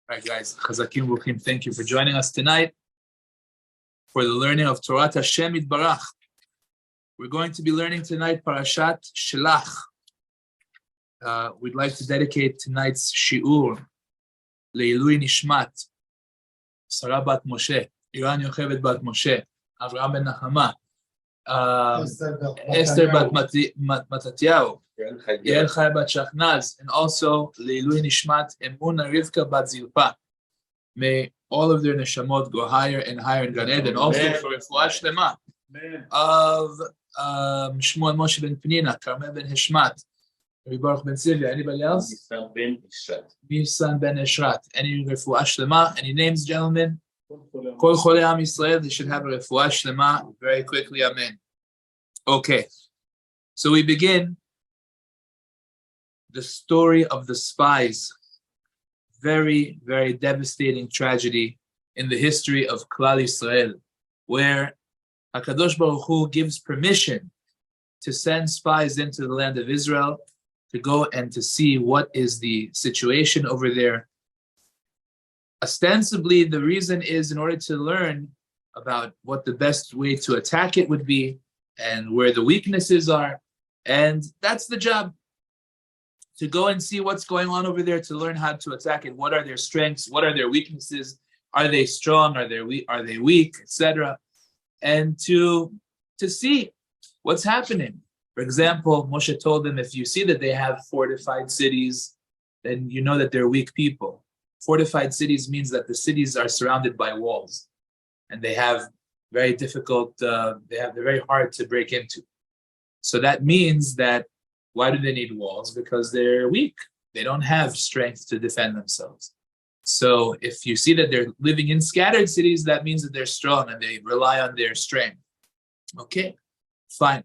All right, guys. Chazakim Ruchim, thank you for joining us tonight for the learning of Torah Hashem Yitbarach. We're going to be learning tonight Parashat Shelach. We'd like to dedicate tonight's shiur Leilui Nishmat, Sarah Bat Moshe, Iran Yocheved Bat Moshe, Avraham Ben Nachama, Esther Bat Matatiyahu, Yael Chaya Bat Shachnaz, and also Leilui Nishmat Emuna Rivka Bat Zilpa. May all of their neshamot go higher and higher in Gan Eden. Also for Refuah Shlema of Shmuel Moshe Ben Penina, Carmel Ben Hishmat, Baruch Ben Sylvia. Anybody else? Nisan Ben Eshrat. Any Refuah Shlema? Any names, gentlemen? Kol Cholei Am Yisrael, they should have a Refuah Shlema very quickly. Amen. Okay, so we begin the story of the spies. Very, very devastating tragedy in the history of Klal Yisrael, where HaKadosh Baruch Hu gives permission to send spies into the land of Israel to go and to see what is the situation over there. Ostensibly, the reason is in order to learn about what the best way to attack it would be and where the weaknesses are. And that's the job, to go and see what's going on over there, to learn how to attack it. What are their strengths? What are their weaknesses? Are they strong? Are they weak? Etc. And to see what's happening. For example, Moshe told them, if you see that they have fortified cities, then you know that they're weak people. Fortified cities means that the cities are surrounded by walls, and they have very difficult. They're very hard to break into. So that means that. Why do they need walls? Because they're weak. They don't have strength to defend themselves. So if you see that they're living in scattered cities, that means that they're strong and they rely on their strength. Okay, fine.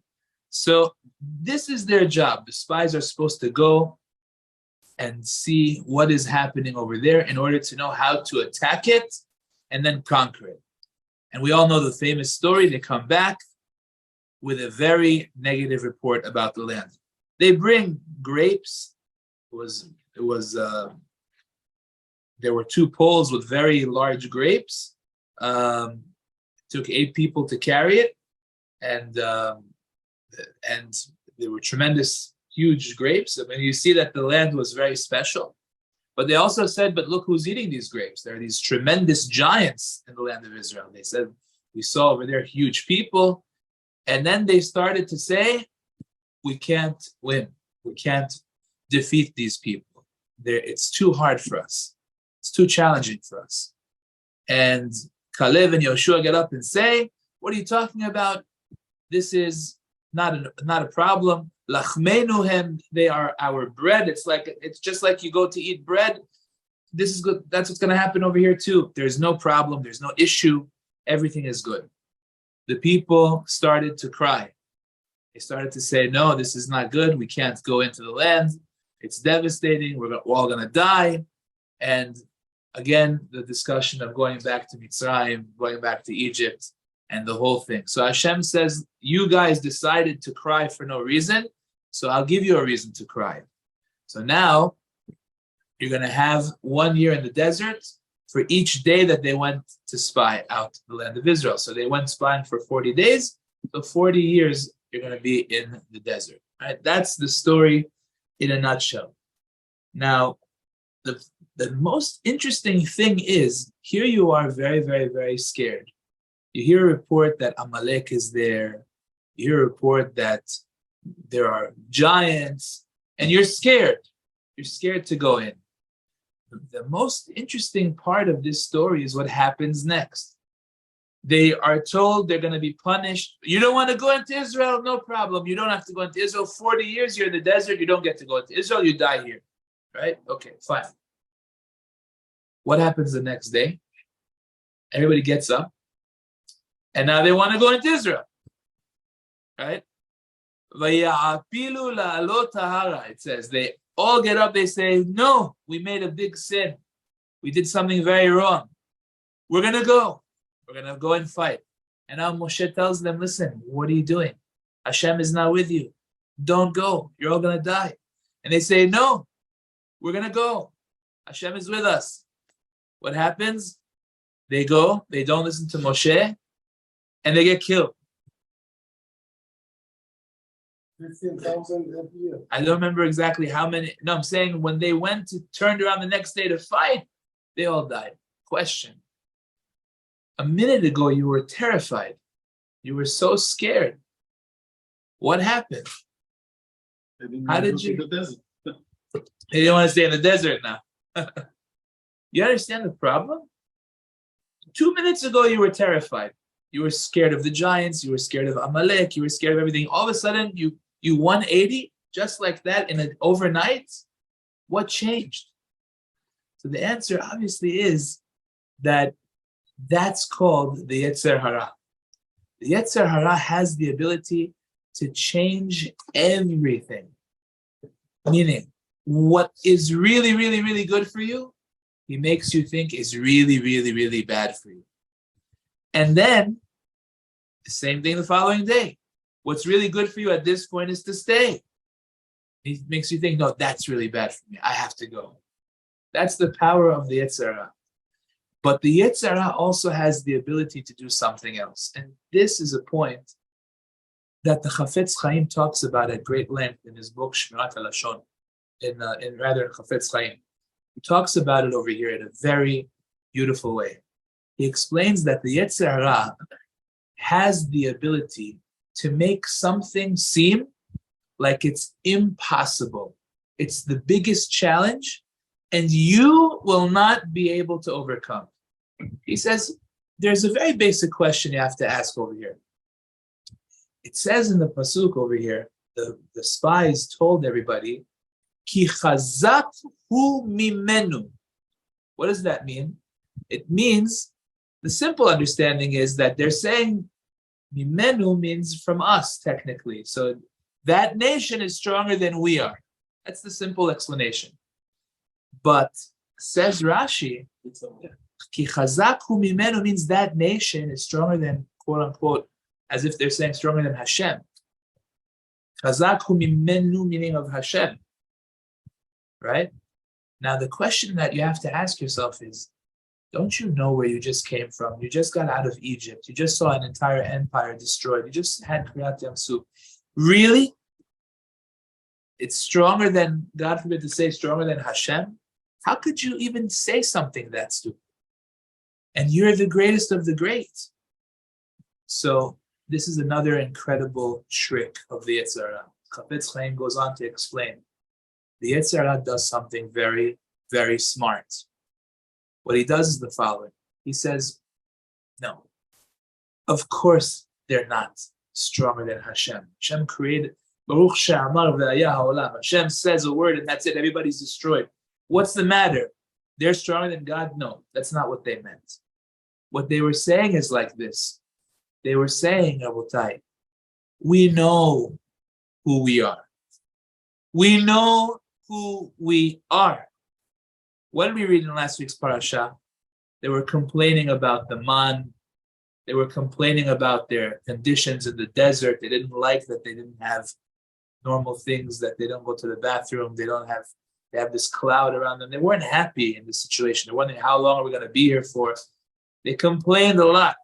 So this is their job. The spies are supposed to go and see what is happening over there in order to know how to attack it and then conquer it. And we all know the famous story. They come back with a very negative report about the land. They bring grapes. There were 2 poles with very large grapes. Took 8 people to carry it, and there were tremendous, huge grapes. I mean, you see that the land was very special. But they also said, "But look who's eating these grapes. There are these tremendous giants in the land of Israel." They said, "We saw over there huge people," and then they started to say, we can't win. We can't defeat these people. It's too hard for us. It's too challenging for us. And Kalev and Yoshua get up and say, "What are you talking about? This is not a problem. Lachmenu, they are our bread. It's just like you go to eat bread. This is good. That's what's going to happen over here too. There's no problem. There's no issue. Everything is good." The people started to cry. They started to say, "No, this is not good. We can't go into the land. It's devastating. We're all going to die." And again, the discussion of going back to Mitzrayim, going back to Egypt, and the whole thing. So Hashem says, you guys decided to cry for no reason, so I'll give you a reason to cry. So now, you're going to have 1 year in the desert for each day that they went to spy out the land of Israel. So they went spying for 40 days, so 40 years you're going to be in the desert. Right? That's the story in a nutshell. Now, the most interesting thing is, here you are very, very, very scared. You hear a report that Amalek is there. You hear a report that there are giants, and you're scared. You're scared to go in. The most interesting part of this story is what happens next. They are told they're going to be punished. You don't want to go into Israel? No problem. You don't have to go into Israel. 40 years, you're in the desert. You don't get to go into Israel. You die here. Right? Okay, fine. What happens the next day? Everybody gets up. And now they want to go into Israel. Right? It says they all get up. They say, "No, we made a big sin. We did something very wrong. We're going to go. We're going to go and fight." And now Moshe tells them, "Listen, what are you doing? Hashem is not with you. Don't go. You're all going to die." And they say, "No, we're going to go. Hashem is with us." What happens? They go, they don't listen to Moshe, and they get killed. 15,000 every year. I don't remember exactly how many. No, I'm saying when they turned around the next day to fight, they all died. Question. A minute ago, you were terrified. You were so scared. What happened? How did you? They didn't want to stay in the desert now. You understand the problem? 2 minutes ago, you were terrified. You were scared of the giants. You were scared of Amalek. You were scared of everything. All of a sudden, you 180 just like that in an overnight. What changed? So the answer obviously is that that's called the Yetzer Hara. The Yetzer Hara has the ability to change everything. Meaning, what is really, really, really good for you, he makes you think is really, really, really bad for you. And then, the same thing the following day. What's really good for you at this point is to stay. He makes you think, no, that's really bad for me. I have to go. That's the power of the Yetzer Hara. But the Yetzer Hara also has the ability to do something else. And this is a point that the Chafetz Chaim talks about at great length in his book, Shmirat HaLashon, in Chafetz Chaim. He talks about it over here in a very beautiful way. He explains that the Yetzer Hara has the ability to make something seem like it's impossible. It's the biggest challenge, and you will not be able to overcome. He says, there's a very basic question you have to ask over here. It says in the pasuk over here, the spies told everybody, Ki chazak hu mimenu. What does that mean? It means, the simple understanding is that they're saying mimenu means from us, technically. So that nation is stronger than we are. That's the simple explanation. But says Rashi, Ki chazak hu mimenu means that nation is stronger than, quote unquote, as if they're saying stronger than Hashem. Chazak hu mimenu meaning of Hashem. Right? Now the question that you have to ask yourself is, don't you know where you just came from? You just got out of Egypt. You just saw an entire empire destroyed. You just had Kriyat Yamsuf. Really? It's stronger than, God forbid to say, stronger than Hashem? How could you even say something that stupid? And you're the greatest of the great. So this is another incredible trick of the Yetzer Hara. Chafetz Chaim goes on to explain. The Yetzer Hara does something very, very smart. What he does is the following. He says, no, of course they're not stronger than Hashem. Hashem created, Baruch she'amar ve'ayah ha'olam. Hashem says a word and that's it, everybody's destroyed. What's the matter? They're stronger than God? No, that's not what they meant. What they were saying is like this. They were saying, Rabotai, we know who we are. We know who we are. What did we read in last week's Parashat? They were complaining about the man. They were complaining about their conditions in the desert. They didn't like that they didn't have normal things, that they don't go to the bathroom. They have this cloud around them. They weren't happy in the situation. They're wondering, how long are we going to be here for? They complained a lot.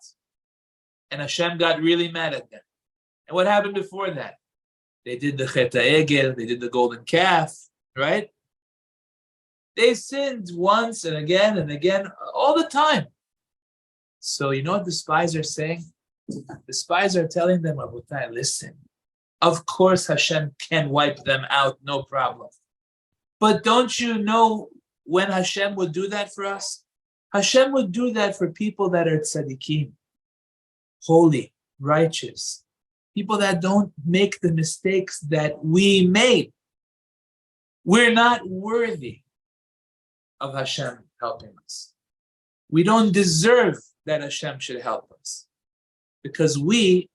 And Hashem got really mad at them. And what happened before that? They did the Chet HaEgel, they did the golden calf, right? They sinned once and again, all the time. So you know what the spies are saying? The spies are telling them, Rabotai, listen, of course Hashem can wipe them out, no problem. But don't you know when Hashem would do that for us? Hashem would do that for people that are tzaddikim, holy, righteous, people that don't make the mistakes that we made. We're not worthy of Hashem helping us. We don't deserve that Hashem should help us because we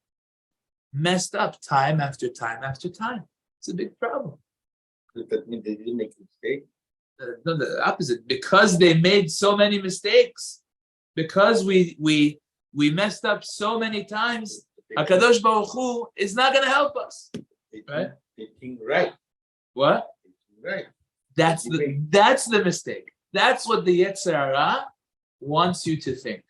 messed up time after time after time. It's a big problem. Does that mean they didn't make a mistake? No, the opposite. Because they made so many mistakes, because we messed up so many times, HaKadosh Baruch Hu is not going to help us. Right? They think right. What? Right. That's the mistake. That's what the Yetzer Hara wants you to think.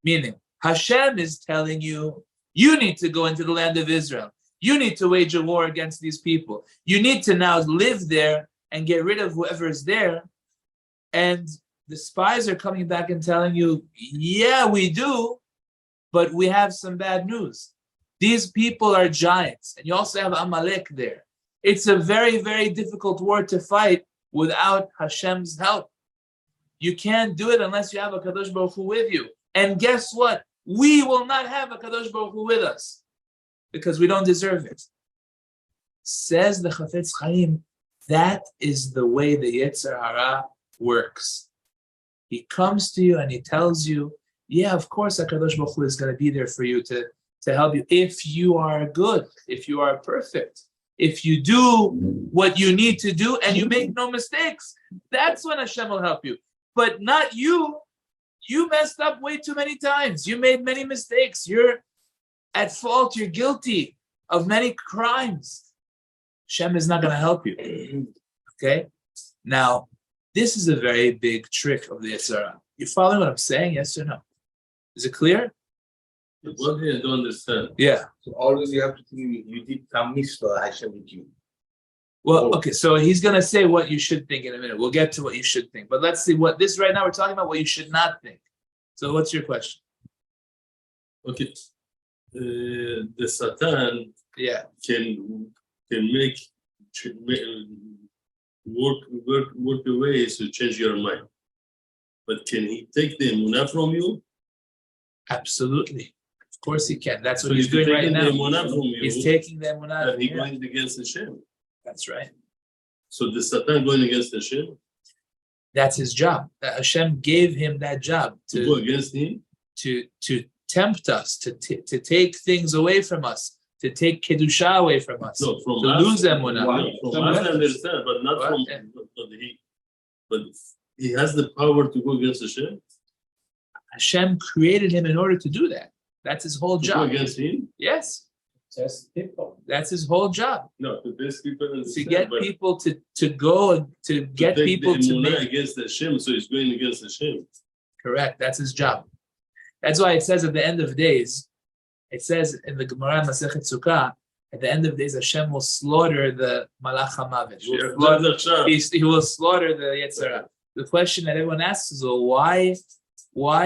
Meaning, Hashem is telling you, you need to go into the land of Israel. You need to wage a war against these people. You need to now live there and get rid of whoever is there. And the spies are coming back and telling you, yeah, we do, but we have some bad news. These people are giants, and you also have Amalek there. It's a very, very difficult war to fight without Hashem's help. You can't do it unless you have a Kadosh Baruch Hu with you. And guess what? We will not have a Kadosh Baruch Hu with us because we don't deserve it. Says the Chafetz Chaim, that is the way the Yetzer Hara works. He comes to you and he tells you, yeah, of course, HaKadosh Baruch Hu is going to be there for you to help you if you are good, if you are perfect, if you do what you need to do and you make no mistakes. That's when Hashem will help you. But not you. You messed up way too many times. You made many mistakes. You're at fault. You're guilty of many crimes. Hashem is not going to help you. Okay? Now, this is a very big trick of the Yetzer Hara. You following what I'm saying? Yes or no? Is it clear? One thing I don't understand. Yeah. So always you have to think you did some mitzvah, Hashem with you. Well, okay, so he's going to say what you should think in a minute. We'll get to what you should think. But let's see what this right now we're talking about what you should not think. So what's your question? Okay. The Satan can make work the ways to change your mind. But can he take the emunah from you? Absolutely. Of course he can. That's what So he's doing right now. You, he's taking the emunah. And he's going against Hashem. That's right. So the Satan going against Hashem? That's his job. Hashem gave him that job to go against him? To tempt us, to take things away from us, to take Kedusha away from us, no, from to us, lose emunah. From us I understand, but not from... But he has the power to go against Hashem? Hashem created him in order to do that. That's his whole job. Go against him? Yes. Just people. That's his whole job. No, to test people to get people to go to get people to make against Hashem, so he's going against Hashem. Correct. That's his job. That's why it says at the end of days, it says in the Gemara Masechet Sukkah, at the end of days, Hashem will slaughter the Malach HaMavet. He will slaughter the Yetzer Hara. The question that everyone asks is, well, why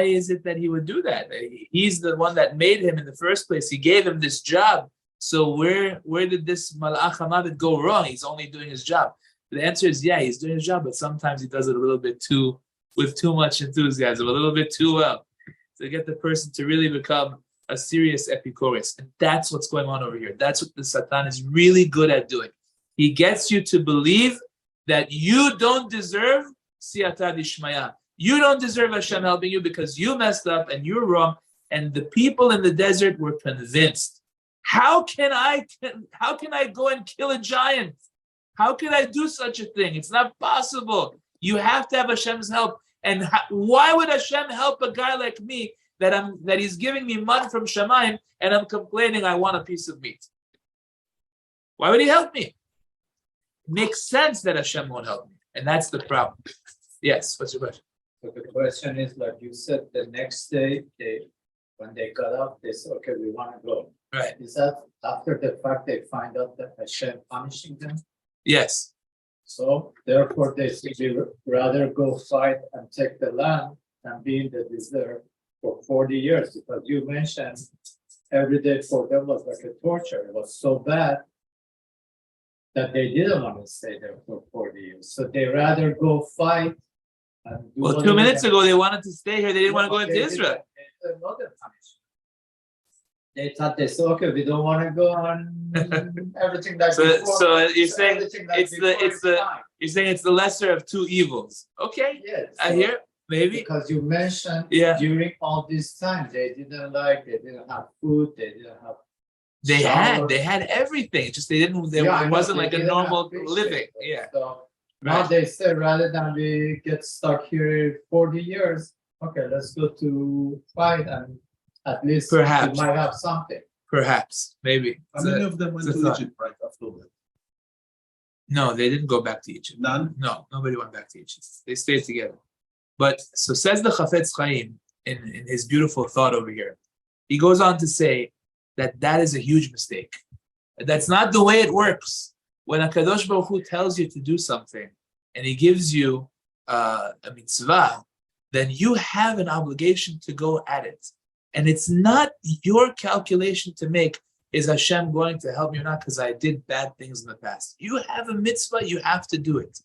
is it that he would do that? He's the one that made him in the first place. He gave him this job. So where did this Malach HaMavet go wrong? He's only doing his job. The answer is, yeah, he's doing his job, but sometimes he does it a little bit with too much enthusiasm, a little bit too well, to get the person to really become a serious epicurus. And that's what's going on over here. That's what the Satan is really good at doing. He gets you to believe that you don't deserve siyata dishmaya. You don't deserve Hashem helping you because you messed up and you're wrong. And the people in the desert were convinced. How can I go and kill a giant? How can I do such a thing? It's not possible. You have to have Hashem's help. And why would Hashem help a guy like me that he's giving me money from Shamayim and I'm complaining I want a piece of meat? Why would he help me? It makes sense that Hashem won't help me. And that's the problem. Yes, what's your question? So the question is, like you said, the next day, when they got up, they said, okay, we want to go. Right. Is that after the fact they find out that Hashem punishing them? Yes. So therefore they said they would rather go fight and take the land than be in the desert for 40 years, because you mentioned every day for them was like a torture. It was so bad that they didn't want to stay there for 40 years. So they rather go fight. Well, 2 minutes ago they wanted to stay here. They didn't want to go into Israel. Another punishment. They thought they said, okay, we don't want to go on everything that. So you're saying you're saying it's the lesser of two evils. Okay. Yes. I hear maybe because you mentioned during all this time they didn't have food, they didn't have. They had everything. It's just it wasn't like a normal living. Yeah. So now they say rather than we get stuck here 40 years, okay, let's go to fight and at least perhaps we might have something. Perhaps, maybe. How many of them went to Egypt right after that? No, they didn't go back to Egypt. None? No, nobody went back to Egypt. They stayed together. But so says the Chafetz Chaim in his beautiful thought over here. He goes on to say that is a huge mistake. That's not the way it works. When HaKadosh Baruch Hu tells you to do something and he gives you a mitzvah, then you have an obligation to go at it. And it's not your calculation to make, is Hashem going to help me or not because I did bad things in the past. You have a mitzvah, you have to do it.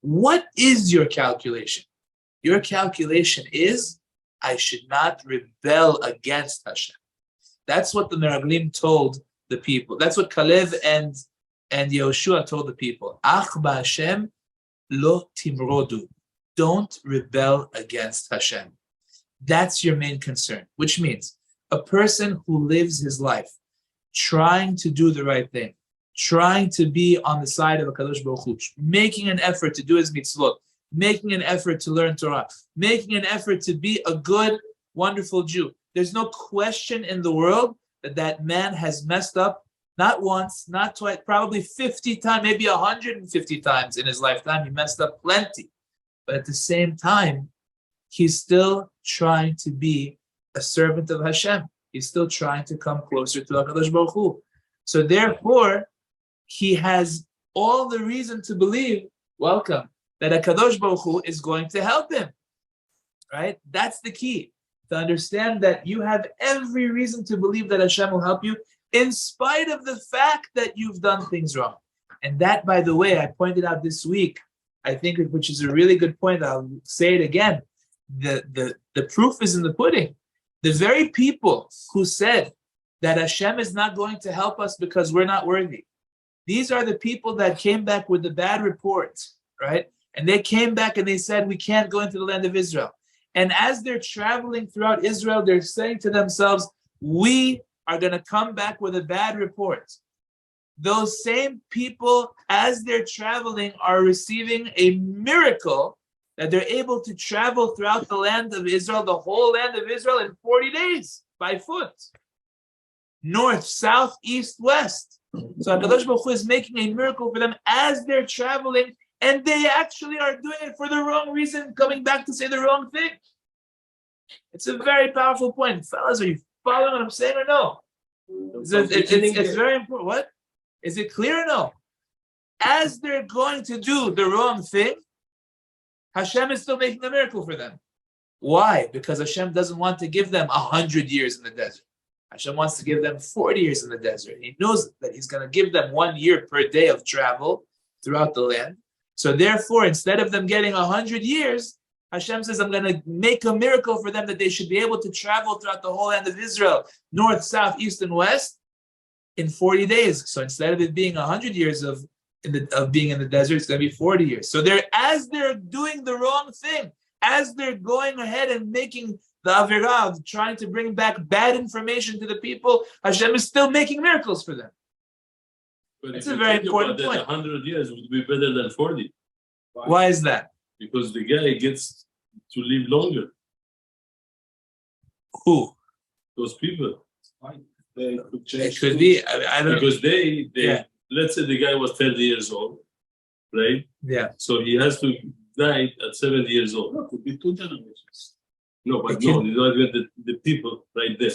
What is your calculation? Your calculation is, I should not rebel against Hashem. That's what the Meraglim told the people. That's what Kalev and Yehoshua told the people. Ach ba'Hashem lo timrodu. Don't rebel against Hashem. That's your main concern, which means a person who lives his life trying to do the right thing, trying to be on the side of HaKadosh Baruch Hu, making an effort to do his mitzvot, making an effort to learn Torah, making an effort to be a good, wonderful Jew. There's no question in the world that man has messed up, not once, not twice, probably 50 times, maybe 150 times in his lifetime. He messed up plenty. But at the same time, he's still trying to be a servant of Hashem. He's still trying to come closer to HaKadosh Baruch Hu. So therefore, he has all the reason to believe, welcome, that HaKadosh Baruch Hu is going to help him. Right? That's the key. To understand that you have every reason to believe that Hashem will help you in spite of the fact that you've done things wrong. And that, by the way, I pointed out this week, I think, which is a really good point. I'll say it again. The proof is in the pudding. The very people who said that Hashem is not going to help us because we're not worthy, these are the people that came back with the bad reports, right? And they came back and they said, we can't go into the land of Israel. And as they're traveling throughout Israel, they're saying to themselves, we are going to come back with a bad report. Those same people, as they're traveling, are receiving a miracle that they're able to travel throughout the land of Israel, the whole land of Israel, in 40 days by foot. North, south, east, west. So HaKadosh Baruch Hu is making a miracle for them as they're traveling, and they actually are doing it for the wrong reason, coming back to say the wrong thing. It's a very powerful point. Fellas, are you following what I'm saying or no? It's very important. What? Is it clear or no? As they're going to do the wrong thing, Hashem is still making a miracle for them. Why? Because Hashem doesn't want to give them 100 years in the desert. Hashem wants to give them 40 years in the desert. He knows that he's going to give them 1 year per day of travel throughout the land. So therefore, instead of them getting 100 years, Hashem says, I'm going to make a miracle for them that they should be able to travel throughout the whole land of Israel, north, south, east, and west, in 40 days. So instead of it being 100 years of being in the desert, it's going to be 40 years. So as they're doing the wrong thing, as they're going ahead and making the Avirah of trying to bring back bad information to the people, Hashem is still making miracles for them. But it's a very important point. 100 years would be better than 40. Why is that? Because the guy gets to live longer. Who? Those people. They could change. It could be. I don't know. Because let's say the guy was 30 years old, right? Yeah. So he has to die at 70 years old. No, it could be 2 generations. No, but no, the people right there.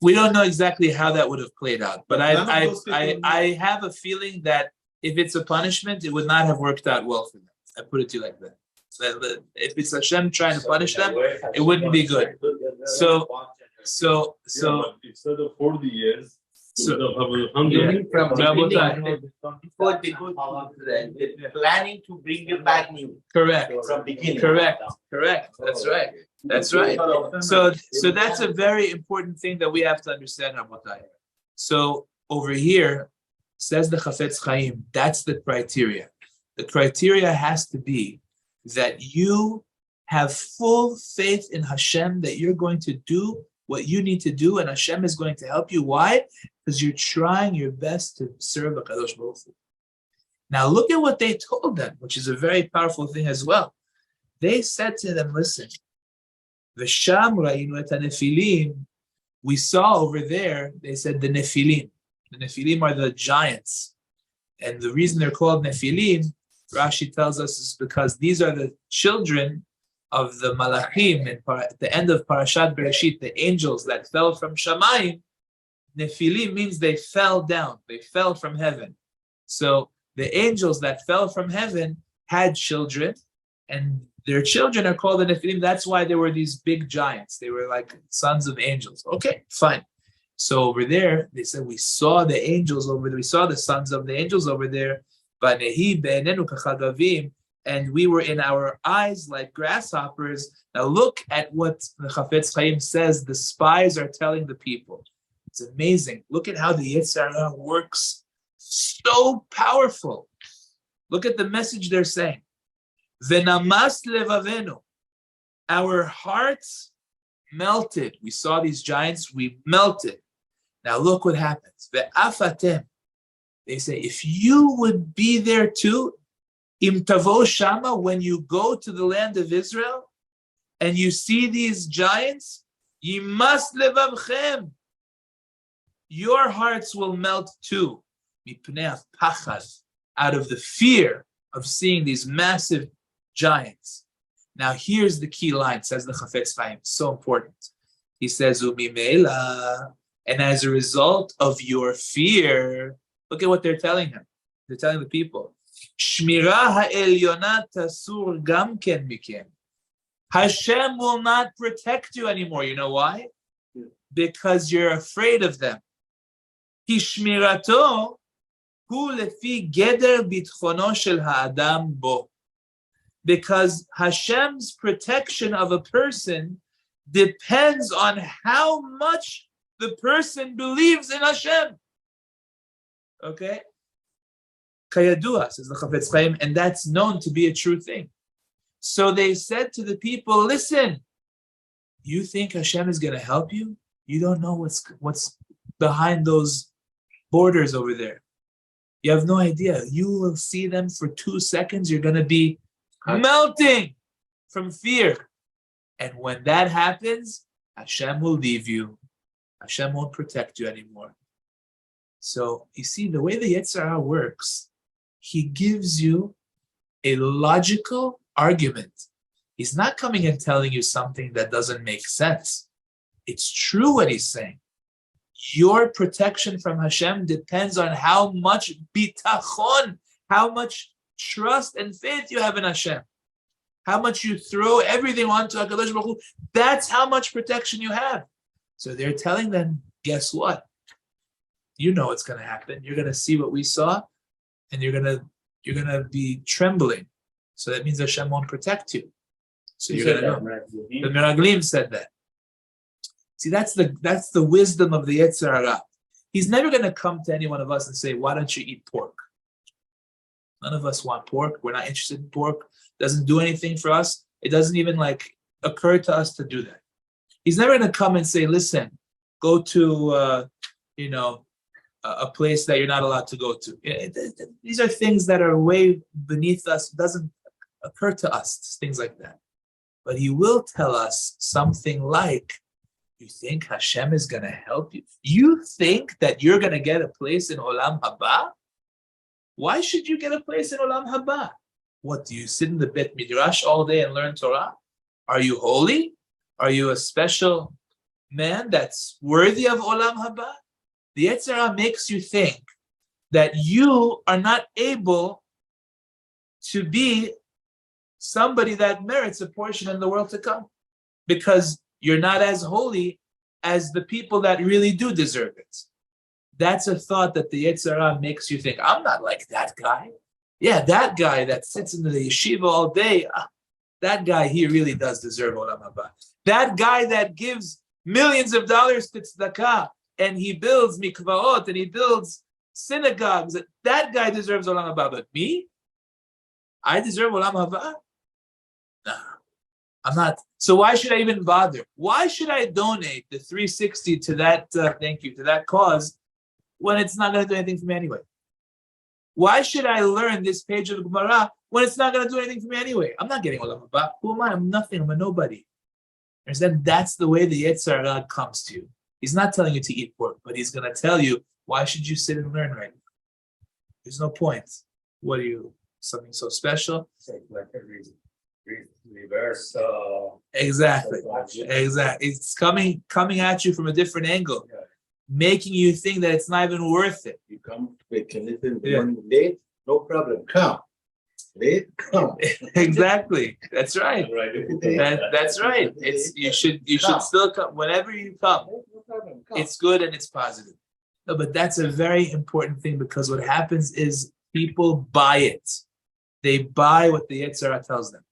We don't know exactly how that would have played out, but I have a feeling that if it's a punishment, it would not have worked out well for them. I put it to you like that. If it's Hashem trying to punish them, it wouldn't be good. So But instead of 40 years, So- we have 100. From Rabotai. before they go to the planning to bring it back new correct, from beginning. correct. That's right. That's right. So that's a very important thing that we have to understand, Rabotai. So over here, says the Chafetz Chaim, that's the criteria. The criteria has to be that you have full faith in Hashem that you're going to do what you need to do, and Hashem is going to help you. Why? Because you're trying your best to serve HaKadosh Baruch Hu. Now look at what they told them, which is a very powerful thing as well. They said to them, listen, V'sham ra'inu et ha-nefilim, we saw over there, they said the Nephilim. The Nephilim are the giants. And the reason they're called Nephilim, Rashi tells us, is because these are the children of the Malachim at the end of Parashat Bereshit, the angels that fell from Shamayim, Nephilim means they fell down, they fell from heaven. So the angels that fell from heaven had children, and their children are called the Nephilim. That's why there were these big giants. They were like sons of angels. Okay, fine. So over there, they said, we saw the angels over there, we saw the sons of the angels over there, and we were in our eyes like grasshoppers. Now look at what the Chafetz Chaim says the spies are telling the people. It's amazing. Look at how the Yetzer Hara works. So powerful. Look at the message they're saying. Venamas levavenu. Our hearts melted. We saw these giants, we melted. Now look what happens. Ve'afatem. They say, if you would be there too, im tavo shama, when you go to the land of Israel and you see these giants, yimas levavchem. Your hearts will melt too. Mipnei pachad, out of the fear of seeing these massive giants. Now here's the key line, says the Chafetz Chaim, so important. He says, Umimela, and as a result of your fear, look at what they're telling him. They're telling the people, Shmira ha'elyona tasur gam ken mikem. Hashem will not protect you anymore. You know why? Because you're afraid of them. Hishmirato hu lefi geder bitchono shel ha'adam bo. Because Hashem's protection of a person depends on how much the person believes in Hashem. Okay? Kayadua, says the Chafetz Chaim, and that's known to be a true thing. So they said to the people, listen, you think Hashem is going to help you? You don't know what's behind those borders over there. You have no idea. You will see them for 2 seconds. You're going to be melting from fear. And when that happens, Hashem will leave you. Hashem won't protect you anymore. So you see, the way the Yetzer Hara works, he gives you a logical argument. He's not coming and telling you something that doesn't make sense. It's true what he's saying. Your protection from Hashem depends on how much bitachon, how much trust and faith you have in Hashem. How much you throw everything onto HaKadosh Baruch Hu, that's how much protection you have. So they're telling them, guess what? You know what's going to happen. You're going to see what we saw, and you're going to be trembling. So that means Hashem won't protect you. So you're going to know. The Meraglim said that. See, that's the wisdom of the Yetzer Hara. He's never going to come to any one of us and say, why don't you eat pork? None of us want pork. We're not interested in pork. It doesn't do anything for us. It doesn't even occur to us to do that. He's never going to come and say, listen, go to a place that you're not allowed to go to. These are things that are way beneath us. It doesn't occur to us, things like that. But he will tell us something like, you think Hashem is going to help you? You think that you're going to get a place in Olam Haba? Why should you get a place in Olam Haba? What, do you sit in the Bet Midrash all day and learn Torah? Are you holy? Are you a special man that's worthy of Olam Haba? The Yetzer Hara makes you think that you are not able to be somebody that merits a portion in the world to come, because you're not as holy as the people that really do deserve it. That's a thought that the Yetzer Hara makes you think, I'm not like that guy. Yeah, that guy that sits in the yeshiva all day, that guy, he really does deserve Olam Haba. That guy that gives millions of dollars to tzedakah, and he builds mikvaot, and he builds synagogues, that guy deserves Olam Haba. But me? I deserve Olam Haba? No, I'm not. So why should I even bother? Why should I donate the 360 to that, to that cause, when it's not going to do anything for me anyway? Why should I learn this page of the Gemara when it's not going to do anything for me anyway? I'm not getting Olam Haba. Who am I? I'm nothing. I'm a nobody. Understand? That's the way the Yetzer Hara comes to you. He's not telling you to eat pork, but he's going to tell you, why should you sit and learn right now? There's no point. What are you? Something so special? reverse. Exactly. Psychology. Exactly. It's coming at you from a different angle, Yeah. making you think that it's not even worth it. You come quick and little Yeah. one late, no problem. Come. Late, come. Exactly. That's right. Right. That's right. It's you should still come whenever you come. No problem. Come. It's good and it's positive. No, but that's a very important thing because what happens is people buy it. They buy what the Yetzer Hara tells them.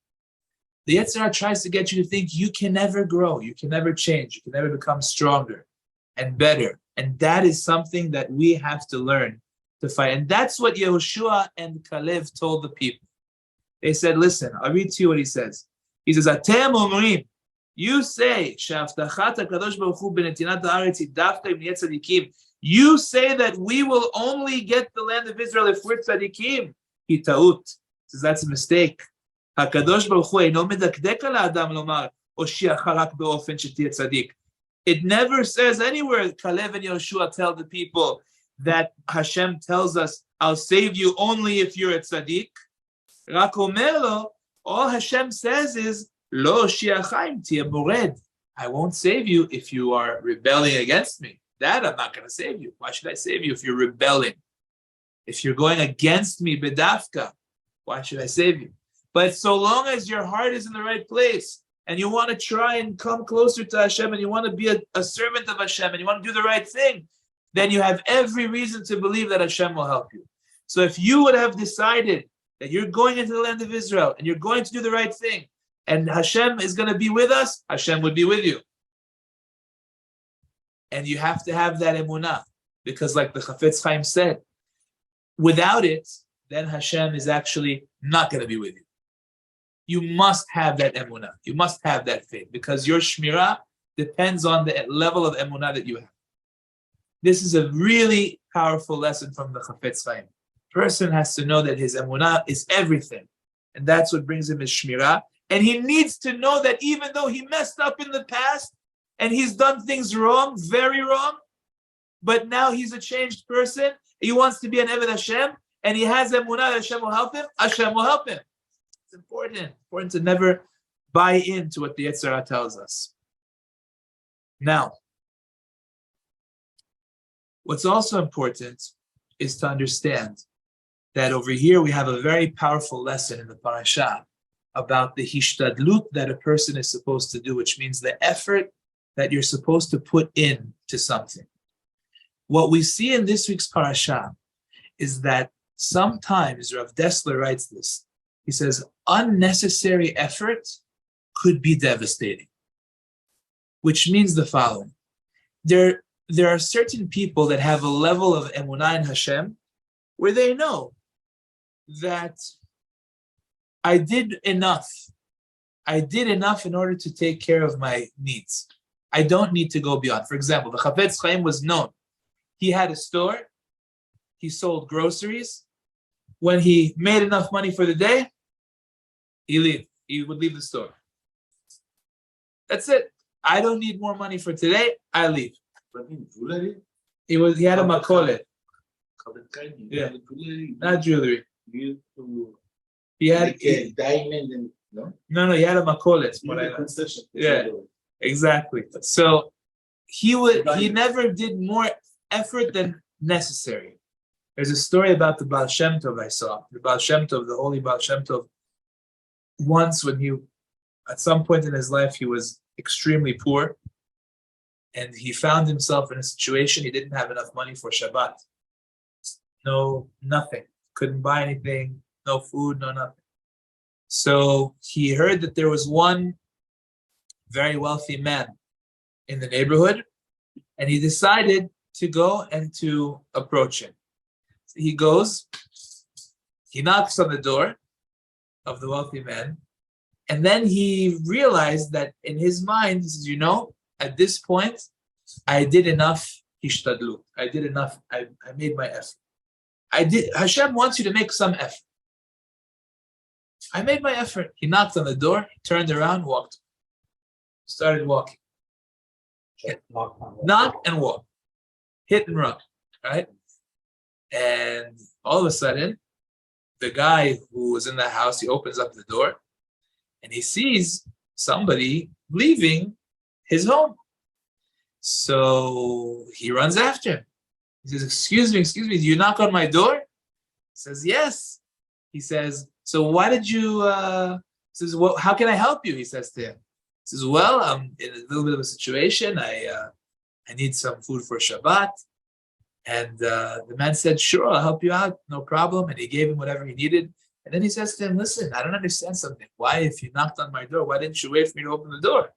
The Yetzer Hara tries to get you to think you can never grow, you can never change, you can never become stronger and better. And that is something that we have to learn to fight. And that's what Yehoshua and Kalev told the people. They said, listen, I'll read to you what he says. He says, Atem omrim, you say, She'aftachat HaKadosh Baruch Hu b'netinat ha'aretz hi dafka im niyeh tzadikim. You say that we will only get the land of Israel if we're tzadikim. Hitaut. Says that's a mistake. HaKadosh Baruch Hu eino medakdek al ha'adam lomar, Hoshiach rak be'ofen shetiyeh tzadik. It never says anywhere, Kalev and Yehoshua tell the people that Hashem tells us, I'll save you only if you're a tzaddik. Rak omer lo, all Hashem says is, Lo shiachayim tiyeh mored. I won't save you if you are rebelling against me. That I'm not going to save you. Why should I save you if you're rebelling? If you're going against me, bedafka, why should I save you? But so long as your heart is in the right place and you want to try and come closer to Hashem and you want to be a servant of Hashem and you want to do the right thing, then you have every reason to believe that Hashem will help you. So if you would have decided that you're going into the land of Israel and you're going to do the right thing and Hashem is going to be with us, Hashem would be with you. And you have to have that emunah, because like the Chafetz Chaim said, without it, then Hashem is actually not going to be with you. You must have that emunah. You must have that faith, because your shmirah depends on the level of emunah that you have. This is a really powerful lesson from the Chafetz Chaim. Person has to know that his emunah is everything, and that's what brings him his shmirah. And he needs to know that even though he messed up in the past, and he's done things wrong, very wrong, but now he's a changed person. He wants to be an Eved Hashem, and he has emunah that Hashem will help him. Hashem will help him. It's important to never buy into what the Yetzer Hara tells us. Now, what's also important is to understand that over here we have a very powerful lesson in the Parashat about the hishtadlut that a person is supposed to do, which means the effort that you're supposed to put in to something. What we see in this week's parasha is that sometimes, Rav Dessler writes this, he says, unnecessary effort could be devastating, which means the following. There are certain people that have a level of emunah in Hashem where they know that I did enough in order to take care of my needs. I don't need to go beyond. For example, the Chafetz Chaim was known. He had a store. He sold groceries. When he made enough money for the day, he would leave the store. That's it. I don't need more money for today. I leave. But in jewelry, He had a makolet. yeah, Not jewelry. used to He had like a diamond and no. He had a makolet. concession. Yeah. Exactly. So he never did more effort than necessary. There's a story about the Baal Shem Tov I saw. The Baal Shem Tov, the holy Baal Shem Tov, once when at some point in his life, he was extremely poor, and he found himself in a situation he didn't have enough money for Shabbat. Nothing. Couldn't buy anything, no food, no nothing. So he heard that there was one very wealthy man in the neighborhood, and he decided to go and to approach him. So he goes, he knocks on the door of the wealthy man, and then he realized that in his mind, he says, at this point, I did enough hishtadlut. I did enough. I made my effort. Hashem wants you to make some effort. I made my effort. He knocked on the door, turned around, walked. Started walking. Knock and walk. Hit and run, right? And all of a sudden, the guy who was in the house, he opens up the door, and he sees somebody leaving his home. So he runs after him. He says, excuse me, do you knock on my door? He says, yes. He says, so why did you, he says, well, how can I help you? He says to him. He says, well, I'm in a little bit of a situation. I need some food for Shabbat. And the man said, sure, I'll help you out. No problem. And he gave him whatever he needed. And then he says to him, listen, I don't understand something. Why, if you knocked on my door, why didn't you wait for me to open the door?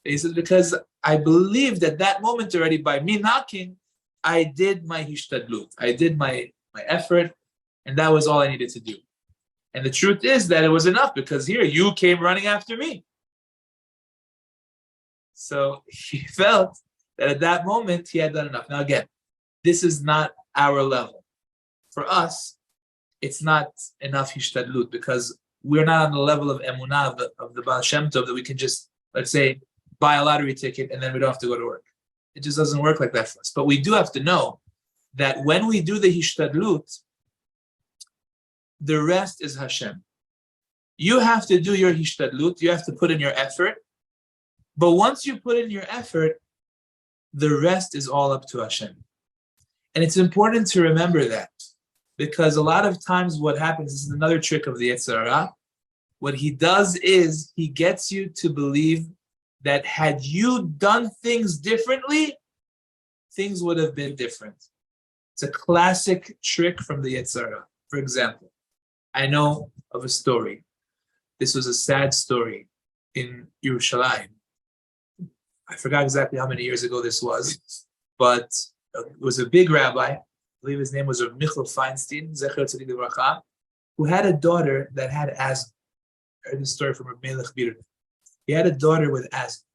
And he says, because I believed at that moment already, by me knocking, I did my hishtadlut. I did my effort, and that was all I needed to do. And the truth is that it was enough, because here you came running after me. So he felt that at that moment he had done enough. Now again, this is not our level. For us, it's not enough hishtadlut, because we're not on the level of emunah of the Baal Shem Tov that we can just, let's say, buy a lottery ticket and then we don't have to go to work. It just doesn't work like that for us. But we do have to know that when we do the hishtadlut, the rest is Hashem. You have to do your hishtadlut, you have to put in your effort. But once you put in your effort, the rest is all up to Hashem. And it's important to remember that, because a lot of times what happens is another trick of the Yetzer Hara. What he does is he gets you to believe that had you done things differently, things would have been different. It's a classic trick from the Yetzer Hara. For example, I know of a story. This was a sad story in Yerushalayim. I forgot exactly how many years ago this was, but it was a big rabbi. I believe his name was Rav Michal Feinstein, Zecher Tzaddik Livracha, who had a daughter that had asthma. I heard this story from Rav Melech Bitter. He had a daughter with asthma.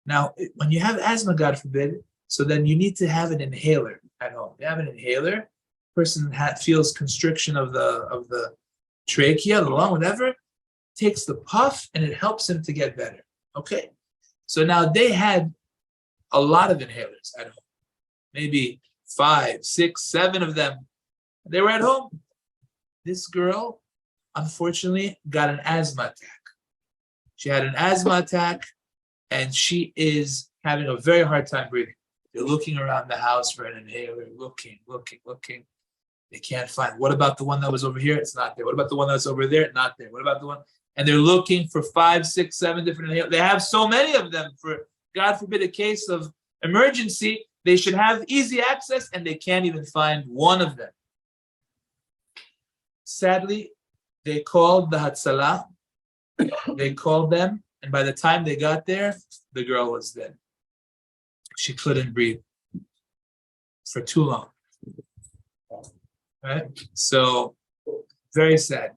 Now, when you have asthma, God forbid, so then you need to have an inhaler at home. You have an inhaler, person feels constriction of the trachea, the lung, whatever, takes the puff and it helps him to get better. Okay. So now they had a lot of inhalers at home, maybe 5, 6, 7 of them. They were at home. This girl, unfortunately, got an asthma attack. She had an asthma attack, and she is having a very hard time breathing. They're looking around the house for an inhaler, looking. They can't find. What about the one that was over here? It's not there. What about the one that's over there? Not there. What about the one? And they're looking for 5, 6, 7 different inhalers. They have so many of them for, God forbid, a case of emergency. They should have easy access, and they can't even find one of them. Sadly, they called the Hatzalah. They called them, and by the time they got there, the girl was dead. She couldn't breathe for too long. Right? So, very sad.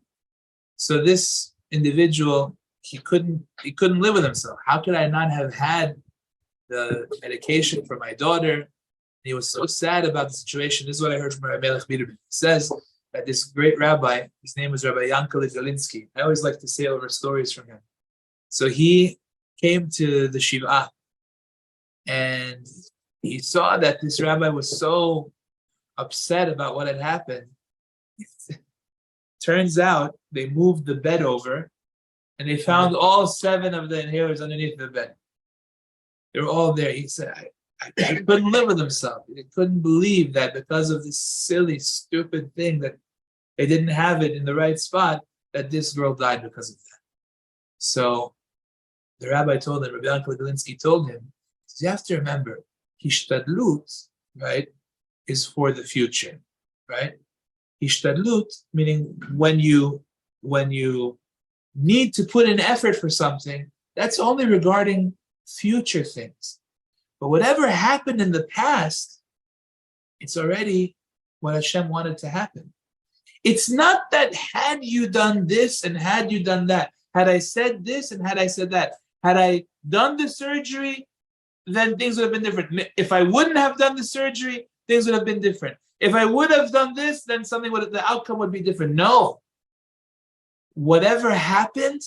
So this individual, he couldn't live with himself. How could I not have had the medication for my daughter? He was so sad about the situation. This is what I heard from Rabbi Melech Biderman. He says that this great rabbi, his name was Rabbi Yankele Galinsky. I always like to say over stories from him. So he came to the Shiva, and he saw that this rabbi was so upset about what had happened. Turns out they moved the bed over, and they found all 7 of the inhalers underneath the bed. They were all there. He said, I couldn't live with himself. He couldn't believe that because of this silly, stupid thing that they didn't have it in the right spot, that this girl died because of that. So the rabbi told him, Rabbi Yankele Galinsky told him, you have to remember, hishtadlut, right, is for the future, right? Hishtadlut, meaning when you need to put in effort for something, that's only regarding future things. But whatever happened in the past, it's already what Hashem wanted to happen. It's not that had you done this and had you done that, had I said this and had I said that, had I done the surgery, then things would have been different. If I wouldn't have done the surgery, things would have been different. If I would have done this, then the outcome would be different. No. Whatever happened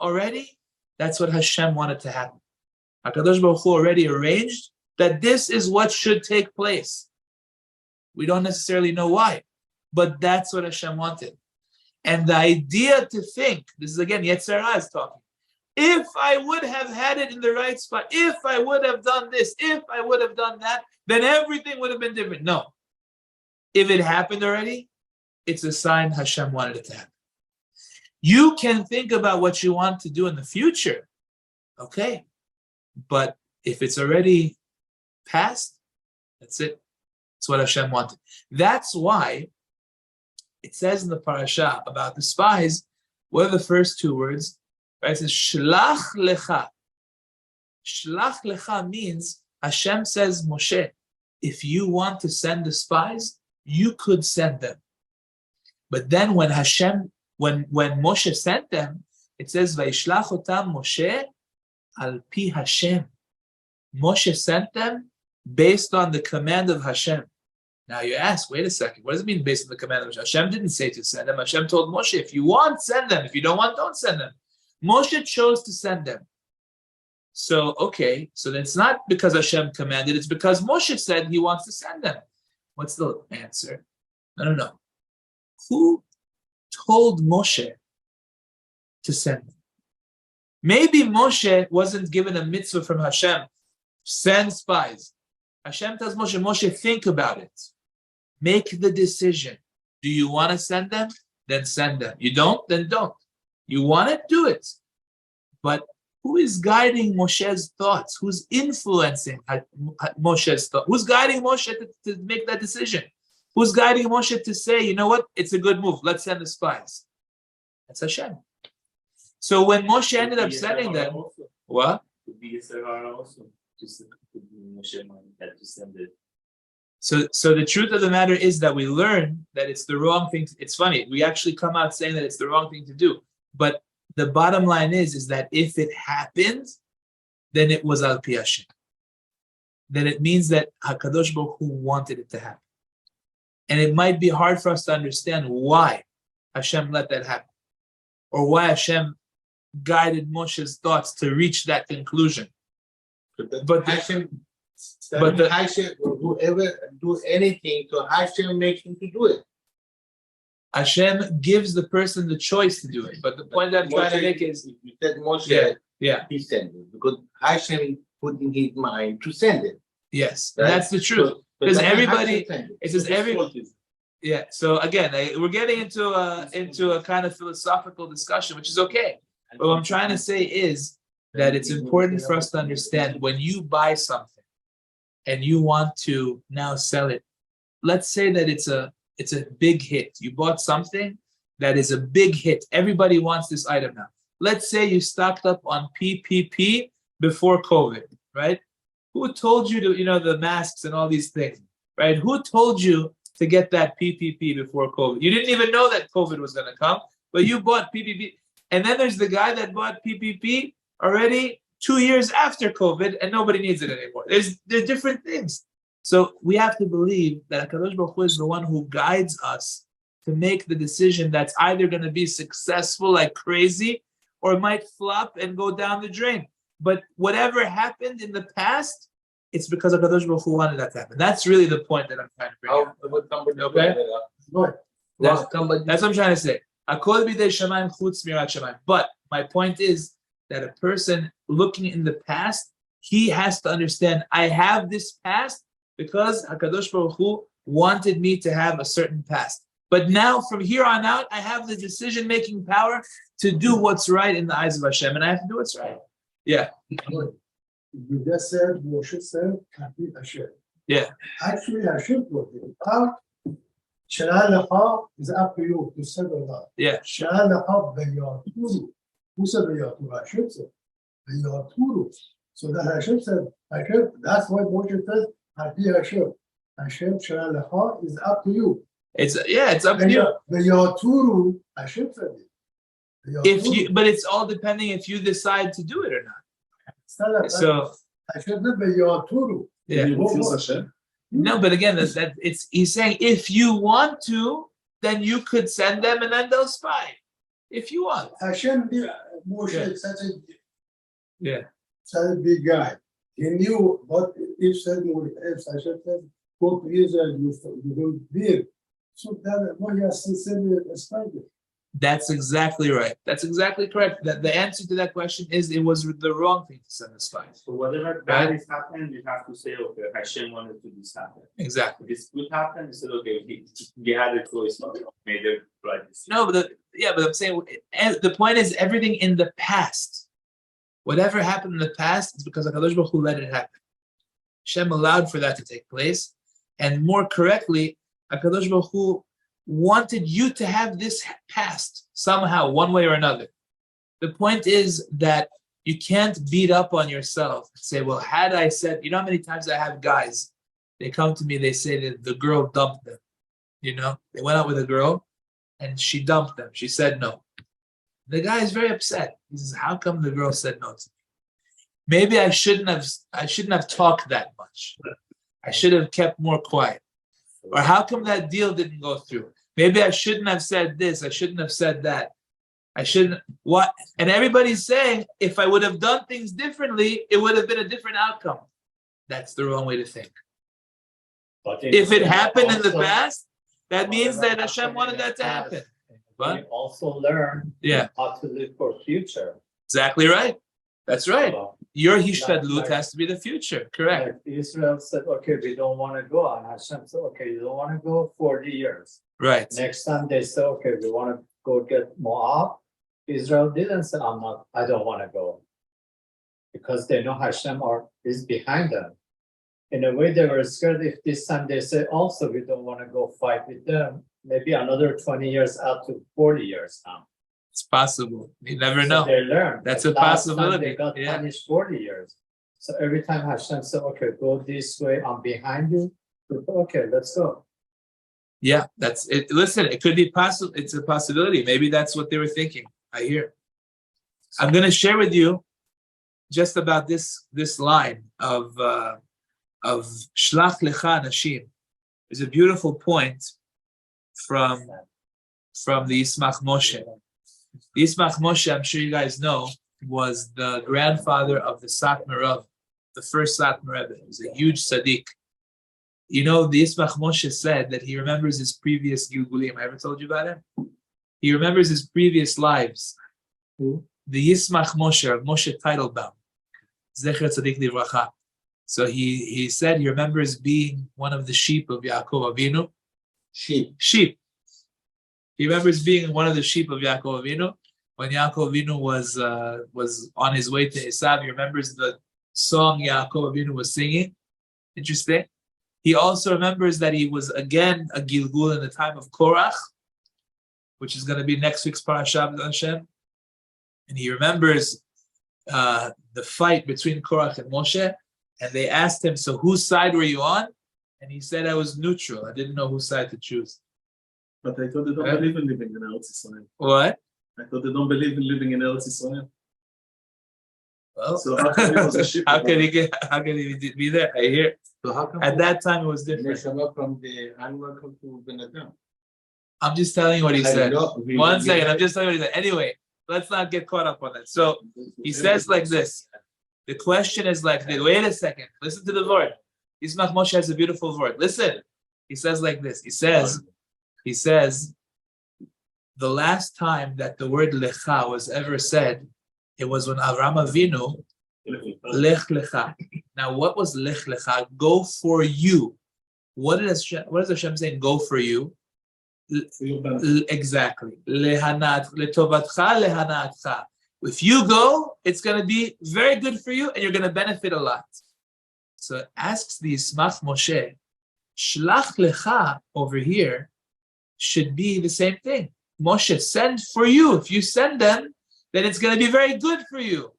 already, that's what Hashem wanted to happen. HaKadosh Baruch Hu already arranged that this is what should take place. We don't necessarily know why, but that's what Hashem wanted. And the idea to think, this is again Yetzer Hara is talking, if I would have had it in the right spot, if I would have done this, if I would have done that, then everything would have been different. No. If it happened already, it's a sign Hashem wanted it to happen. You can think about what you want to do in the future, okay? But if it's already past, that's it. That's what Hashem wanted. That's why it says in the parasha about the spies, what are the first two words? Right? It says, Shelach lecha. Shelach lecha means Hashem says, Moshe, if you want to send the spies, you could send them. But then when Moshe sent them, it says, Vayishlach otam Moshe al pi Hashem. Moshe sent them based on the command of Hashem. Now you ask, wait a second, what does it mean based on the command of Hashem? Hashem didn't say to send them. Hashem told Moshe, if you want, send them. If you don't want, don't send them. Moshe chose to send them. So, okay, so it's not because Hashem commanded, it's because Moshe said he wants to send them. What's the answer? No. Who told Moshe to send them? Maybe Moshe wasn't given a mitzvah from Hashem. Send spies. Hashem tells Moshe, think about it. Make the decision. Do you want to send them? Then send them. You don't? Then don't. You want it? Do it. But who is guiding Moshe's thoughts? Who's influencing Moshe's thoughts? Who's guiding Moshe to make that decision? Who's guiding Moshe to say, you know what? It's a good move. Let's send the spies. That's Hashem. So when Moshe ended up sending them, what? Could be Yetzer Hara also. Just Moshe had to send it. So the truth of the matter is that we learn that it's the wrong thing. It's funny. We actually come out saying that it's the wrong thing to do. But the bottom line is that if it happened, then it was al pi Hashem. Then it means that HaKadosh Baruch Hu wanted it to happen. And it might be hard for us to understand why Hashem let that happen. Or why Hashem guided Moshe's thoughts to reach that conclusion. But Hashem, but Hashem will whoever do anything, so Hashem makes him to do it. Hashem gives the person the choice to do it. But the point that I'm trying to make is, you said Moshe, yeah, he sent it because Hashem put in his mind to send it. yes, Right? that's the truth. So Because that's everybody, Hashem sent it. it says yeah. So again, we're getting into a kind of philosophical discussion, which is okay. But what I'm trying to say is that it's important for us to understand when you buy something and you want to now sell it. Let's say that it's a big hit. You bought something that is a big hit. Everybody wants this item now. Let's say you stocked up on PPP before COVID, right? Who told you to, the masks and all these things, right? Who told you to get that PPP before COVID? You didn't even know that COVID was going to come, but you bought PPP. And then there's the guy that bought PPP already 2 years after COVID, and nobody needs it anymore. There's different things. So we have to believe that HaKadosh Baruch Hu is the one who guides us to make the decision that's either going to be successful like crazy or might flop and go down the drain. But whatever happened in the past, it's because HaKadosh Baruch Hu wanted that to happen. That's really the point that I'm trying to bring up. Okay? That's what I'm trying to say. Akol b'dei shamayim chutz mirat shamayim. But my point is that a person looking in the past, he has to understand, I have this past because HaKadosh Baruch Hu wanted me to have a certain past. But now, from here on out, I have the decision-making power to do what's right in the eyes of Hashem, and I have to do what's right. Yeah. You just said, Moshe said, Kapi Hashem. Yeah. Actually, Hashem told him, Shana lecha is up to you to say or not. Yeah. Shana lecha b'yaturu. Who said b'yaturu? Hashem said b'yaturu. So that Hashem said, Hashem, that's why Moshe says, Kapi Hashem. Hashem, Shana lecha is up to you. It's up to you. B'yaturu, Hashem said it. But it's all depending if you decide to do it or not. So Hashem said b'yaturu. yeah. No, but again, he's saying if you want to, then you could send them and then they'll spy. If you want. Hashem, Moshe is such a big guy. He knew what if Hashem said, go to Israel, you will be. So that Moshe has to send a spider. That's exactly right. That's exactly correct. The answer to that question is it was the wrong thing to send the spies. So whatever bad is happened, you have to say, okay, Hashem wanted to this happen. Exactly. If this good happened, you said, okay, he had a choice, made the right decision. No, but I'm saying the point is everything in the past, whatever happened in the past is because HaKadosh Baruch Hu let it happen. Hashem allowed for that to take place, and more correctly, HaKadosh Baruch Hu wanted you to have this past somehow, one way or another. The point is that you can't beat up on yourself and say, well, had I said, you know how many times I have guys, they come to me, they say that the girl dumped them. You know, they went out with a girl and she dumped them. She said no. The guy is very upset. He says, how come the girl said no to me? Maybe I shouldn't have talked that much. I should have kept more quiet. Or how come that deal didn't go through? Maybe I shouldn't have said this. I shouldn't have said that. I shouldn't. What? And everybody's saying, if I would have done things differently, it would have been a different outcome. That's the wrong way to think. But If it happened in the also- past, that means that Hashem happened wanted in the that to past, happen. We What? also learn Yeah, how to live for future. exactly right. That's right. So, Your hishtadlut Like- has to be the future. Correct. like Israel said, okay, we don't want to go. And Hashem said, okay, you don't want to go 40 years. Right. Next time they said, okay, we want to go get Moab. Israel didn't say, I don't want to go. Because they know Hashem is behind them. In a way, they were scared if this time they say also we don't want to go fight with them. Maybe another 20 years out to 40 years now. It's possible. You never So know. they learn. That's But a last time possibility. They got Yeah. punished 40 years. So every time Hashem said, okay, go this way, I'm behind you. Okay, let's go. Yeah, that's it. Listen, it could be possible. It's a possibility. Maybe that's what they were thinking. I hear. I'm going to share with you just about this line of Shelach lecha nashim. There's a beautiful point from the Yismach Moshe. The Yismach Moshe, I'm sure you guys know, was the grandfather of the Satmar Rav, the first Satmar Rebbe. He was a huge tzaddik. You know, the Yismach Moshe said that he remembers his previous Gilgulim. I ever told you about him? He remembers his previous lives. Who? The Yismach Moshe Teitelbaum. Zecher Tzaddik Livracha. So he said he remembers being one of the sheep of Yaakov Avinu. Sheep. He remembers being one of the sheep of Yaakov Avinu. When Yaakov Avinu was on his way to Esav, he remembers the song Yaakov Avinu was singing. Interesting. He also remembers that he was again a Gilgul in the time of Korach, which is going to be next week's Parashat Hashem. And he remembers the fight between Korach and Moshe. And they asked him, so whose side were you on? And he said, I was neutral. I didn't know whose side to choose. But I thought they don't believe in living in Eretz Israel. What? I thought they don't believe in living in Eretz Israel. Well, So how come he was a sheep? how could he be there? I hear. So how come At that time, it was they different. shall not from the animal come to Ben Adam? I'm just telling you what he said. We- One we- second, I'm just telling you what he said. Anyway, let's not get caught up on that. So he says like this. The question is like this. Wait a second. Listen to the word. Yismach Moshe has a beautiful word. Listen. He says like this. He says, the last time that the word lecha was ever said, it was when Avraham Avinu, lech lecha. Now, what was lech lecha? Go for you. What is Hashem saying? Go for you. Exactly. Lehanat, letovatcha, lehanatcha. If you go, it's going to be very good for you and you're going to benefit a lot. So it asks the Yismach Moshe, Shelach lecha over here should be the same thing. Moshe, send for you. If you send them, then it's going to be very good for you.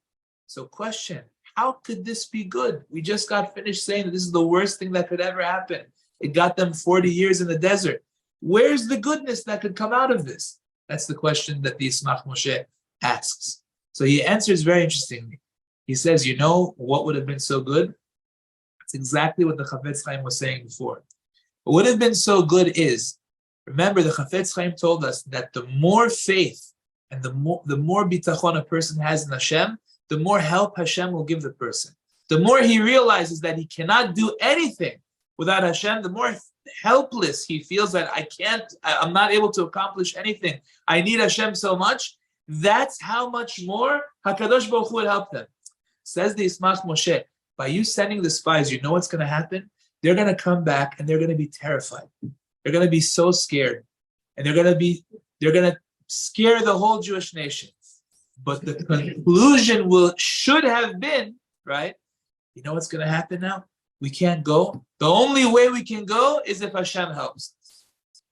So question, how could this be good? We just got finished saying that this is the worst thing that could ever happen. It got them 40 years in the desert. Where's the goodness that could come out of this? That's the question that the Yismach Moshe asks. So he answers very interestingly. He says, you know what would have been so good? It's exactly what the Chafetz Chaim was saying before. What would have been so good is, remember the Chafetz Chaim told us that the more faith and the more bitachon a person has in Hashem, the more help Hashem will give the person. The more he realizes that he cannot do anything without Hashem, the more helpless. He feels that I'm not able to accomplish anything. I need Hashem so much. That's how much more HaKadosh Baruch Hu would help them. Says the Ismach Moshe, by you sending the spies, you know what's going to happen? They're going to come back and they're going to be terrified. They're going to be so scared. And they're going to scare the whole Jewish nation. But the conclusion should have been, right? You know what's going to happen now? We can't go. The only way we can go is if Hashem helps us.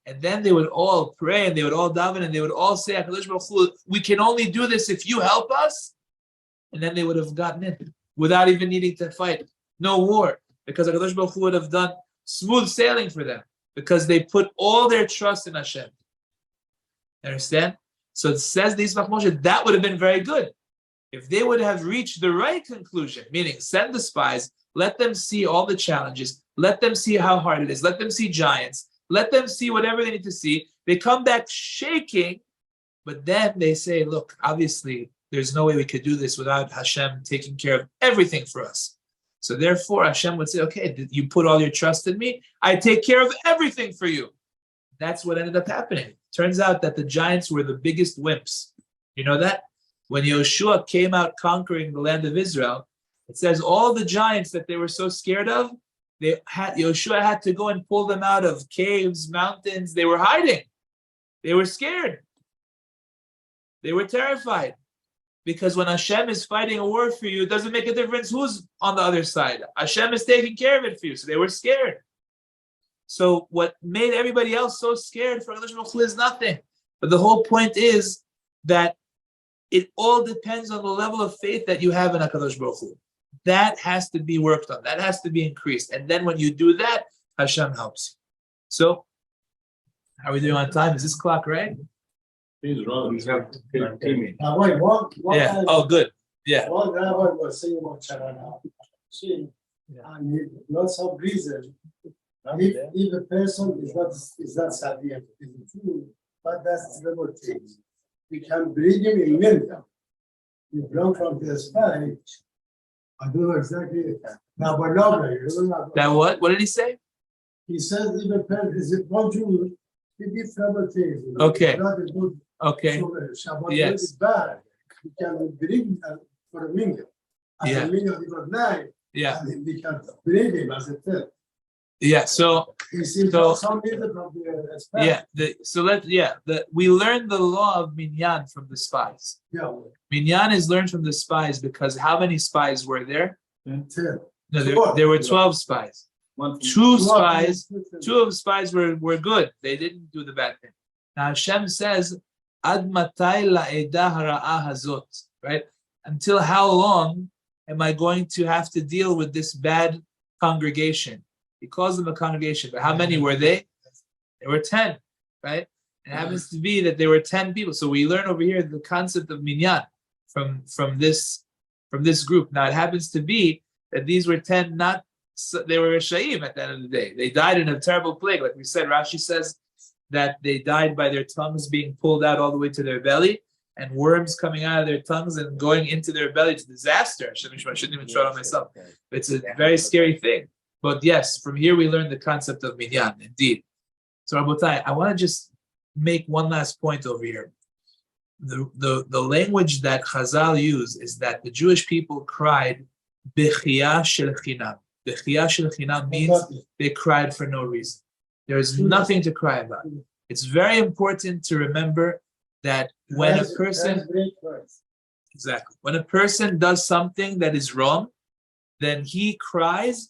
And then they would all pray and they would all daven and they would all say, HaKadosh Baruch Hu, we can only do this if you help us. And then they would have gotten in without even needing to fight. No war. Because HaKadosh Baruch Hu would have done smooth sailing for them. Because they put all their trust in Hashem. Understand? So it says the Yismach Moshe, that would have been very good. If they would have reached the right conclusion, meaning send the spies, let them see all the challenges, let them see how hard it is, let them see giants, let them see whatever they need to see. They come back shaking, but then they say, look, obviously, there's no way we could do this without Hashem taking care of everything for us. So therefore, Hashem would say, okay, you put all your trust in me, I take care of everything for you. That's what ended up happening. Turns out that the giants were the biggest wimps. You know that? When Yeshua came out conquering the land of Israel, it says all the giants that they were so scared of, Yeshua had to go and pull them out of caves, mountains. They were hiding. They were scared. They were terrified. Because when Hashem is fighting a war for you, it doesn't make a difference who's on the other side. Hashem is taking care of it for you. So they were scared. So what made everybody else so scared for HaKadosh Baruch Hu is nothing. But the whole point is that it all depends on the level of faith that you have in HaKadosh Baruch Hu. That has to be worked on. That has to be increased. And then when you do that, Hashem helps you. So, how are we doing on time? Is this clock right? He's wrong. We have 15. Now, wait, Yeah. Oh, good. Yeah. One rabbi was saying about Sharana. And lots of reasons. If a person is not Sabian, is true, but that's the other thing. We can bring him in winter. We bring from the sky. I don't know exactly. That what? What did he say? He says if a person is one Jew, he did several things. Okay. Not a good. Okay. Shabbat Yes. is bad. We can bring him for a mingle. As Yeah. a mingle, he was nine. Yeah. And we can bring him as a third. Yeah. So He seems So- some reason from the sky. yeah. We learn the law of minyan from the spies. Yeah. Minyan is learned from the spies because how many spies were there? 10. No, there were 12 spies. Two spies of the spies were good. They didn't do the bad thing. Now Hashem says, Ad matai la'edah hara'ah hazot, right? Until how long am I going to have to deal with this bad congregation? He calls them a congregation, but how many were they? There were 10, right? It happens to be that there were 10 people. So we learn over here the concept of minyan from this group. Now it happens to be that these were 10, they were Reshaim at the end of the day. They died in a terrible plague. Like we said, Rashi says that they died by their tongues being pulled out all the way to their belly and worms coming out of their tongues and going into their belly to disaster. I shouldn't even try it on myself. It's a very scary thing. But yes, from here we learn the concept of minyan, indeed. So Rabotai, I want to just make one last point over here. The language that Chazal use is that the Jewish people cried Bechiyah shel chinam. Bechiyah shel chinam means they cried for no reason. There is nothing to cry about. It's very important to remember that when a person when a person does something that is wrong, then he cries.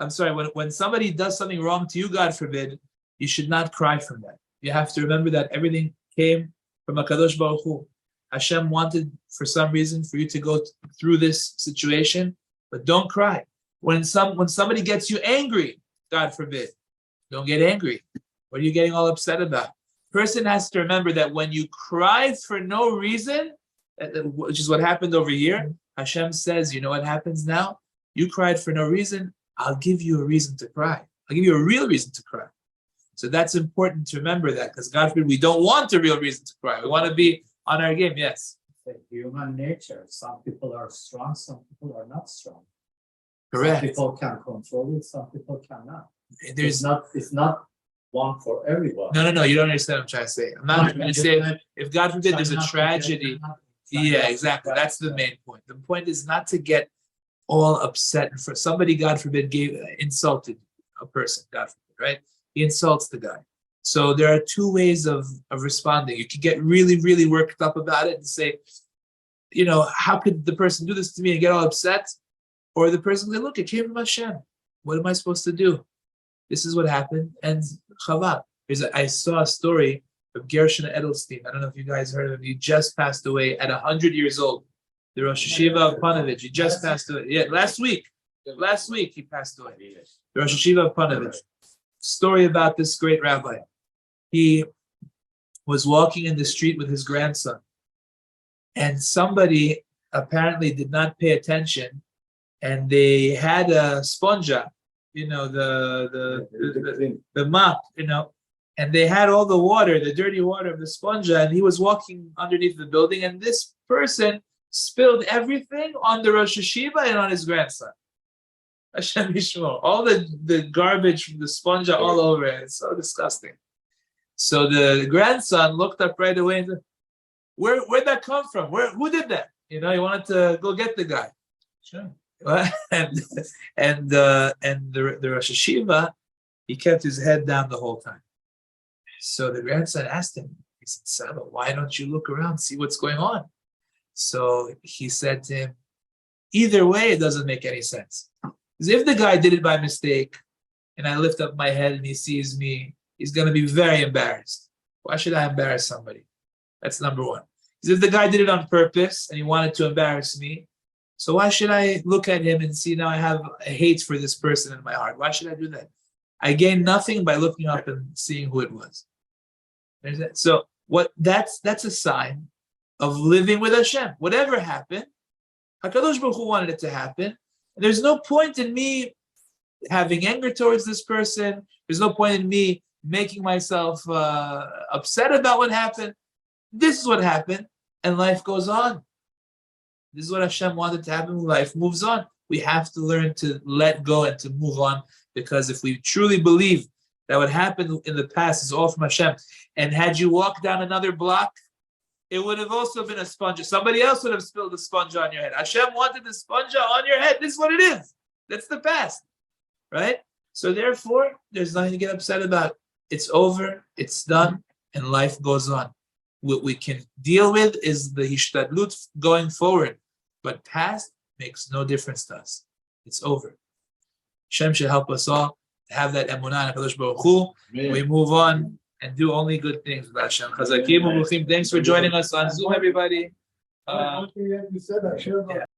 I'm sorry, when somebody does something wrong to you, God forbid, you should not cry from that. You have to remember that everything came from HaKadosh Baruch Hu. Hashem wanted, for some reason, for you to go through this situation, but don't cry. When somebody gets you angry, God forbid, don't get angry. What are you getting all upset about? Person has to remember that when you cry for no reason, which is what happened over here, Hashem says, you know what happens now? You cried for no reason, I'll give you a reason to cry. I'll give you a real reason to cry. So that's important to remember that, because God forbid, we don't want a real reason to cry. We want to be on our game, yes. Human nature. Some people are strong, some people are not strong. Correct. Some people can control it, some people cannot. There's it's not one for everyone. no. You don't understand what I'm trying to say. I'm not trying to say if God forbid there's a tragedy. Yeah, exactly. That's the main point. The point is not to get all upset for somebody, God forbid, insulted a person, God forbid, right? He insults the guy. So there are two ways of responding. You can get really, really worked up about it and say, how could the person do this to me and get all upset? Or the person can say, look, it came from Hashem. What am I supposed to do? This is what happened. And Chava, I saw a story of Gershon Edelstein. I don't know if you guys heard of him. He just passed away at 100 years old. The Rosh Hashiva of Panovich. He just passed away. Yeah, last week. Last week he passed away. The Rosh Hashiva of Panovich. Story about this great rabbi. He was walking in the street with his grandson, and somebody apparently did not pay attention, and they had a sponja, the mop, and they had all the water, the dirty water of the sponja, and he was walking underneath the building, and this person spilled everything on the Rosh Hashiva and on his grandson. Hashem Yishmor. All the garbage from the sponja all over it. It's so disgusting. So the grandson looked up right away and said, where'd that come from? Who did that? He wanted to go get the guy. Sure. And the Rosh Hashiva, he kept his head down the whole time. So the grandson asked him, he said, Saba, why don't you look around, see what's going on? So he said to him, either way, it doesn't make any sense. Because if the guy did it by mistake, and I lift up my head and he sees me, he's going to be very embarrassed. Why should I embarrass somebody? That's number one. Because if the guy did it on purpose and he wanted to embarrass me, so why should I look at him and see now I have a hate for this person in my heart? Why should I do that? I gain nothing by looking up and seeing who it was. So that's a sign of living with Hashem. Whatever happened, HaKadosh Baruch Hu wanted it to happen. And there's no point in me having anger towards this person. There's no point in me making myself upset about what happened. This is what happened, and life goes on. This is what Hashem wanted to happen. Life moves on. We have to learn to let go and to move on, because if we truly believe that what happened in the past is all from Hashem, and had you walked down another block, it would have also been a sponge. Somebody else would have spilled a sponge on your head. Hashem wanted the sponge on your head. This is what it is. That's the past, right? So therefore, there's nothing to get upset about. It's over, it's done, and life goes on. What we can deal with is the hishtadlut going forward, but past makes no difference to us. It's over. Hashem should help us all to have that emunah in HaKadosh Baruch Hu. We move on and do only good things with Hashem. Chazakim u'bruchim. Thanks for joining us on Zoom, everybody. You said Hashem.